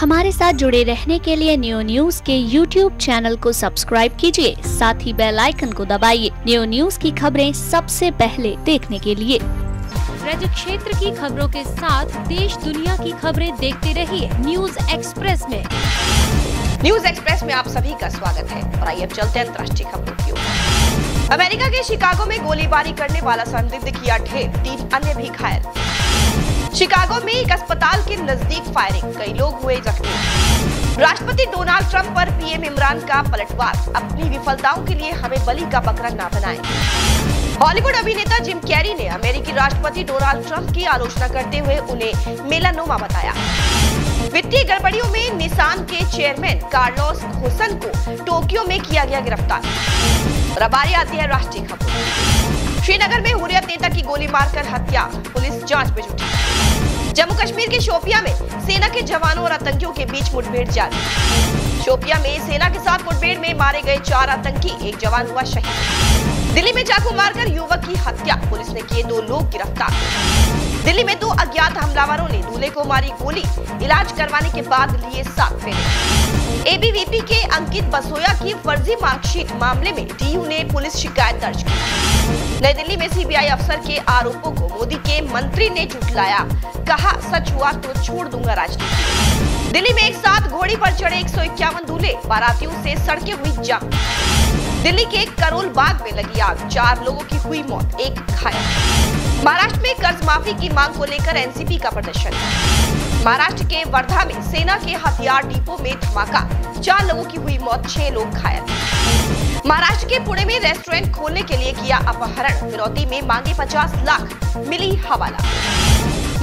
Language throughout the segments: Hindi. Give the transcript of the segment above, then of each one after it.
हमारे साथ जुड़े रहने के लिए न्यू न्यूज के YouTube चैनल को सब्सक्राइब कीजिए, साथ ही बेल आइकन को दबाइए न्यू न्यूज की खबरें सबसे पहले देखने के लिए। राज्य क्षेत्र की खबरों के साथ देश दुनिया की खबरें देखते रहिए न्यूज एक्सप्रेस में। न्यूज एक्सप्रेस में आप सभी का स्वागत है और आइए अब चलते हैं अंतर्राष्ट्रीय खबरों की ओर। अमेरिका के शिकागो में गोलीबारी करने वाला संदिग्ध किया ढेर, 3 अन्य भी घायल। शिकागो में एक अस्पताल के नजदीक फायरिंग, कई लोग हुए जख्मी। राष्ट्रपति डोनाल्ड ट्रंप पर पीएम इमरान का पलटवार, अपनी विफलताओं के लिए हमें बलि का बकरा ना बनाएं। हॉलीवुड अभिनेता जिम कैरी ने अमेरिकी राष्ट्रपति डोनाल्ड ट्रंप की आलोचना करते हुए उन्हें मेलानोमा बताया। वित्तीय गड़बड़ियों में निसान के चेयरमैन कार्लोस घोसन को टोक्यो में किया गया गिरफ्तार। और अब बारी आती है राष्ट्रीय खबर। श्रीनगर में हुर्रियत नेता की गोली मारकर हत्या, पुलिस जांच में जुटी। जम्मू कश्मीर के शोपिया में सेना के जवानों और आतंकियों के बीच मुठभेड़ जारी। शोपिया में सेना के साथ मुठभेड़ में मारे गए 4 आतंकी, 1 जवान हुआ शहीद। दिल्ली में चाकू मारकर युवक की हत्या, पुलिस ने किए 2 लोग गिरफ्तार। दिल्ली में 2 अज्ञात हमलावरों ने दूल्हे को मारी गोली, इलाज करवाने के बाद लिए 7 फेरे। एबीवीपी के अंकित बसोया की फर्जी मार्कशीट मामले में डीयू ने पुलिस शिकायत दर्ज की। नई दिल्ली में सीबीआई अफसर के आरोपों को मोदी के मंत्री ने झुठलाया, कहा सच हुआ तो छोड़ दूंगा राजनीति। दिल्ली में एक साथ घोड़ी पर चढ़े 151 दूल्हे, बारातियों से सड़कें हुई जाम। दिल्ली के करोल बाग में लगी आग, 4 लोगों की हुई मौत, 1 घायल। महाराष्ट्र में कर्ज माफी की मांग को लेकर एनसीपी का प्रदर्शन। महाराष्ट्र के वर्धा में सेना के हथियार डिपो में धमाका, 4 लोगों की हुई मौत, 6 लोग घायल। महाराष्ट्र के पुणे में रेस्टोरेंट खोलने के लिए किया अपहरण, फिरौती में मांगे 50 लाख, मिली हवाला।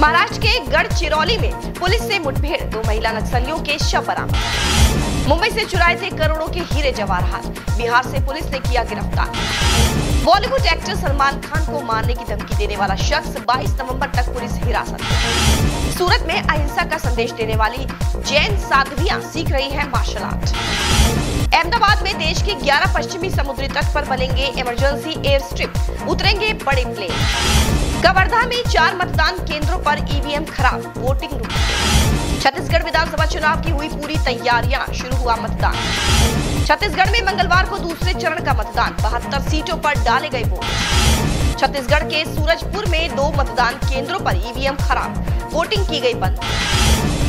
महाराष्ट्र के गढ़चिरौली में पुलिस से मुठभेड़, 2 महिला नक्सलियों के शव बरामद। मुंबई से चुराए थे करोड़ों के हीरे जवाहरात, बिहार से पुलिस ने किया गिरफ्तार। बॉलीवुड एक्टर सलमान खान को मारने की धमकी देने वाला शख्स 22 नवंबर तक पुलिस हिरासत में। सूरत में अहिंसा का संदेश देने वाली जैन साध्वियां सीख रही है मार्शल आर्ट। अहमदाबाद में देश के 11 पश्चिमी समुद्री तट पर बनेंगे इमरजेंसी एयर स्ट्रिप, उतरेंगे बड़े प्लेन। कवर्धा में 4 मतदान केंद्रों पर ईवीएम खराब, वोटिंग रुकी। छत्तीसगढ़ विधानसभा चुनाव की हुई पूरी तैयारियां, शुरू हुआ मतदान। छत्तीसगढ़ में मंगलवार को दूसरे चरण का मतदान, 72 सीटों पर डाले गए वोट। छत्तीसगढ़ के सूरजपुर में 2 मतदान केंद्रों पर ईवीएम खराब, वोटिंग की गई बंद।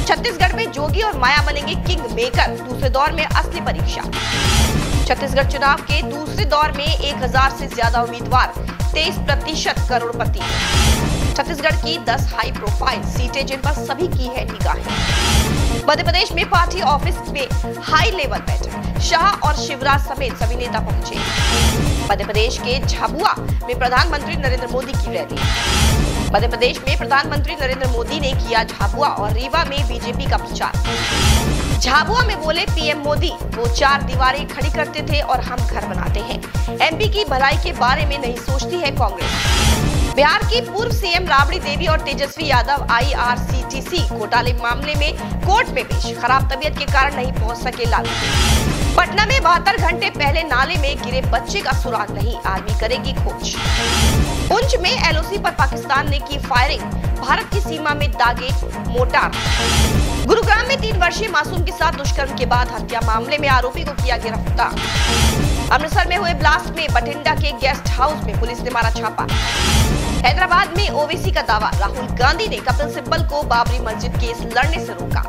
छत्तीसगढ़ में जोगी और माया बनेंगे किंग मेकर, दूसरे दौर में असली परीक्षा। छत्तीसगढ़ चुनाव के दूसरे दौर में 1000 से ज्यादा उम्मीदवार, 23% करोड़पति। छत्तीसगढ़ की 10 हाई प्रोफाइल सीटें जिन पर सभी की है निगाहें। मध्य प्रदेश में पार्टी ऑफिस में हाई लेवल बैठक, शाह और शिवराज समेत सभी नेता पहुंचे। मध्य प्रदेश के झाबुआ में प्रधानमंत्री नरेंद्र मोदी की रैली। मध्य प्रदेश में प्रधानमंत्री नरेंद्र मोदी ने किया झाबुआ और रीवा में बीजेपी का प्रचार। झाबुआ में बोले पीएम मोदी, वो 4 दीवारें खड़ी करते थे और हम घर बनाते हैं। एमपी की भलाई के बारे में नहीं सोचती है कांग्रेस। बिहार की पूर्व सीएम राबड़ी देवी और तेजस्वी यादव IRCTC घोटाले मामले में कोर्ट में पेश, खराब तबीयत के कारण नहीं पहुंच सके लालू। पटना में 72 घंटे पहले नाले में गिरे बच्चे का सुराग नहीं, आर्मी करेगी खोज। पुंछ में LOC पर पाकिस्तान ने की फायरिंग, भारत की सीमा में दागे मोर्टार। गुरुग्राम में 3 वर्षीय मासूम के साथ दुष्कर्म के बाद हत्या मामले में आरोपी को किया गिरफ्तार। अमृतसर में हुए ब्लास्ट में बठिंडा के गेस्ट हाउस में पुलिस ने मारा छापा। हैदराबाद में ओवैसी का दावा, राहुल गांधी ने कपिल सिब्बल को बाबरी मस्जिद केस लड़ने से रोका।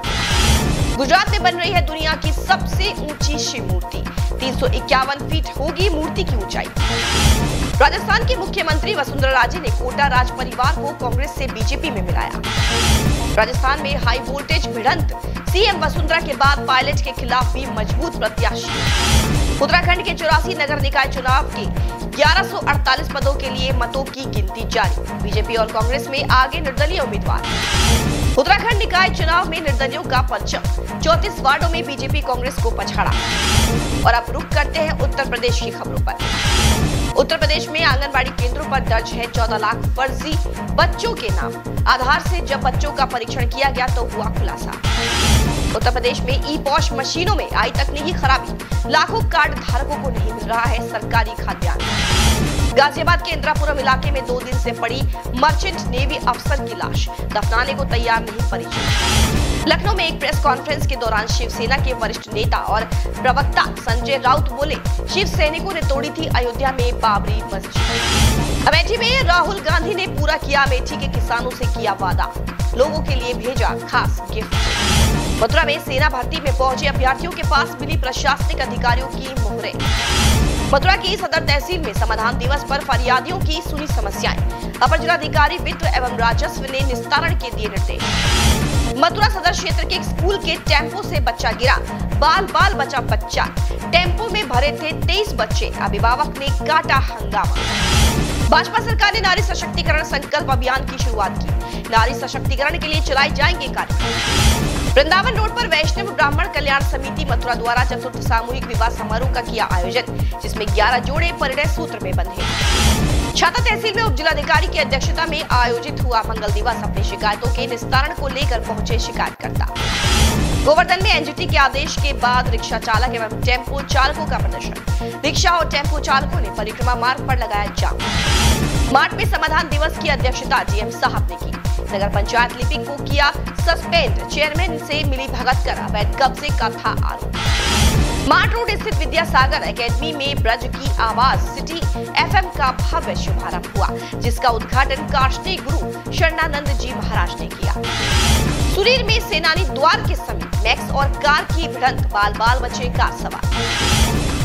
गुजरात में बन रही है दुनिया की सबसे ऊंची शिव मूर्ति, 351 फीट होगी मूर्ति की ऊंचाई। राजस्थान की मुख्यमंत्री वसुंधरा राजे ने कोटा राज परिवार को कांग्रेस से बीजेपी में मिलाया। राजस्थान में हाई वोल्टेज भिड़ंत, सीएम वसुंधरा के बाद पायलट के खिलाफ भी मजबूत प्रत्याशी। उत्तराखंड के 84 नगर निकाय चुनाव के 1148 पदों के लिए मतों की गिनती जारी, बीजेपी और कांग्रेस में आगे निर्दलीय उम्मीदवार। उत्तराखंड निकाय चुनाव में निर्दलियों का परचम, 34 वार्डों में बीजेपी कांग्रेस को पछाड़ा। और अब रुक करते हैं उत्तर प्रदेश की खबरों पर। उत्तर प्रदेश में आंगनबाड़ी केंद्रों पर दर्ज है 14 लाख फर्जी बच्चों के नाम। आधार से जब बच्चों का परीक्षण किया गया तो हुआ खुलासा। उत्तर प्रदेश में ई-पॉश मशीनों में आई तकनीकी खराबी, लाखों कार्ड धारकों को नहीं मिल रहा है सरकारी खाद्यान्न। गाजियाबाद के इंद्रापुरम इलाके में 2 दिन से पड़ी मर्चेंट नेवी अफसर की लाश, दफनाने को तैयार नहीं परिजन। लखनऊ में एक प्रेस कॉन्फ्रेंस के दौरान शिवसेना के वरिष्ठ नेता और प्रवक्ता संजय राउत बोले, शिव सैनिकों ने तोड़ी थी अयोध्या में बाबरी मस्जिद। अमेठी में राहुल गांधी ने पूरा किया अमेठी के किसानों से किया वादा, लोगों के लिए भेजा खास गिफ्ट। मथुरा में सेना भर्ती में पहुंचे अभ्यर्थियों के पास मिली प्रशासनिक अधिकारियों की मुहरें। मथुरा की सदर तहसील में समाधान दिवस पर फरियादियों की सुनी समस्याएं, अपर जिलाधिकारी वित्त एवं राजस्व ने निस्तारण के दिए निर्देश। मथुरा सदर क्षेत्र के एक स्कूल के टेम्पो से बच्चा गिरा, बाल बचा बच्चा। टेम्पो में भरे थे 23 बच्चे, अभिभावक ने काटा हंगामा। भाजपा सरकार ने नारी सशक्तिकरण संकल्प अभियान की शुरुआत की, नारी सशक्तिकरण के लिए चलाए जाएंगे कार्यक्रम। वृंदावन रोड पर वैष्णव ब्राह्मण कल्याण समिति मथुरा द्वारा चतुर्थ सामूहिक विवाह समारोह का किया आयोजन, जिसमें 11 जोड़े परिणय सूत्र में बंधे। छाता तहसील में उप जिलाधिकारी की अध्यक्षता में आयोजित हुआ मंगल दिवस। अपनी शिकायतों के निस्तारण को लेकर पहुंचे शिकायतकर्ता। गोवर्धन में एनजीटी के आदेश के बाद रिक्शा चालक एवं टेम्पो चालकों का प्रदर्शन, रिक्शा और टेम्पो चालकों ने परिक्रमा मार्ग पर लगाया जाम। मार्ट में समाधान दिवस की अध्यक्षता डीएम साहब ने की। नगर पंचायत लिपिक को किया सस्पेंड, चेयरमैन से मिली भगत कर अवैध कब्जे का था आरोप। मार्ट रोड स्थित विद्यासागर एकेडमी में ब्रज की आवाज सिटी एफएम का भव्य शुभारंभ हुआ, जिसका उद्घाटन काष्टी गुरु शरणानंद जी महाराज ने किया। सुरीर में सेनानी द्वार के समीप मैक्स और कार की भिड़ंत, बाल बचे कार सवार।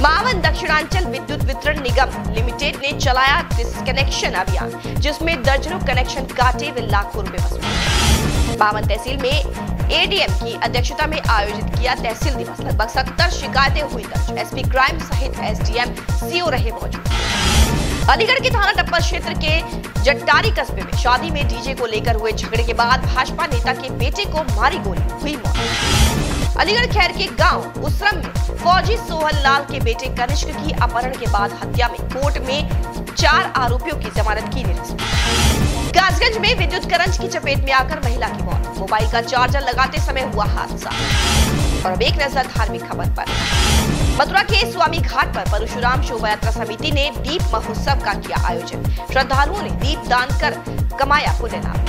मावन दक्षिणांचल विद्युत वितरण निगम लिमिटेड ने चलाया डिस्कनेक्शन अभियान, जिसमें दर्जनों कनेक्शन काटे व लाखों रुपए वसूले। मावन तहसील में एडीएम की अध्यक्षता में आयोजित किया तहसील दिवस। लगभग 70 शिकायतें हुई दर्ज, एसपी क्राइम सहित एसडीएम सीओ रहे मौजूद। अलीगढ़ के थाना टप्पर क्षेत्र के जट्टारी कस्बे में शादी में डीजे को लेकर हुए झगड़े के बाद भाजपा नेता के बेटे को मारी गोली, हुई मौत। अलीगढ़ खैर के गांव उसरम में फौजी सोहन लाल के बेटे कनिष्क की अपहरण के बाद हत्या में कोर्ट में 4 आरोपियों की जमानत की निरस्त। कासगंज में विद्युत करंट की चपेट में आकर महिला की मौत, मोबाइल का चार्जर लगाते समय हुआ हादसा। और अब एक नजर धार्मिक खबर पर। मथुरा के स्वामी घाट पर परशुराम शोभा यात्रा समिति ने दीप महोत्सव का किया आयोजन, श्रद्धालुओं ने दीप दान कर कमाया पुण्य लाभ।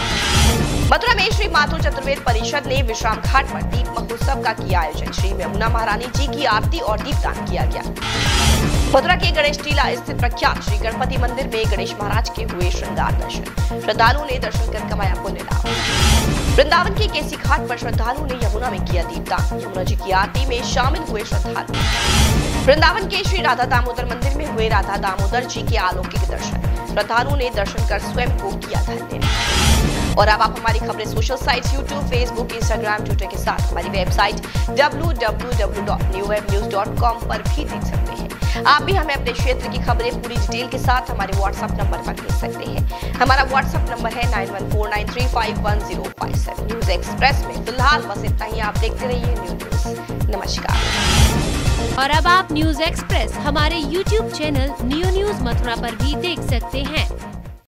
मथुरा में श्री माधव चतुर्वेद परिषद ने विश्राम घाट पर दीप महोत्सव का किया आयोजन, श्री यमुना महारानी जी की आरती और दीपदान किया गया। मथुरा के गणेश टीला स्थित प्रख्यात श्री गणपति मंदिर में गणेश महाराज के हुए श्रृंगार दर्शन, श्रद्धालुओं ने दर्शन कर कमाया पुण्य लाभ। वृंदावन के केसी घाट पर श्रद्धालुओं ने यमुना में किया दीपदान, यमुना जी की आरती में शामिल हुए श्रद्धालु। वृंदावन के श्री राधा दामोदर मंदिर में हुए राधा दामोदर जी के अलौकिक दर्शन, श्रद्धालुओं ने दर्शन कर स्वयं को किया धन्य। और अब आप हमारी खबरें social sites YouTube, Facebook, Instagram, Twitter के साथ हमारी वेबसाइट www.newwebnews.com पर भी देख सकते हैं। आप भी हमें अपने क्षेत्र की खबरें पूरी डिटेल के साथ हमारे व्हाट्सएप नंबर पर भेज सकते हैं। हमारा व्हाट्सएप नंबर है 9149351057। न्यूज एक्सप्रेस में फिलहाल बस इतना ही। आप देखते रहिए न्यूज। नमस्कार। और अब आप न्यूज एक्सप्रेस हमारे YouTube channel new news Mathura पर भी देख सकते हैं।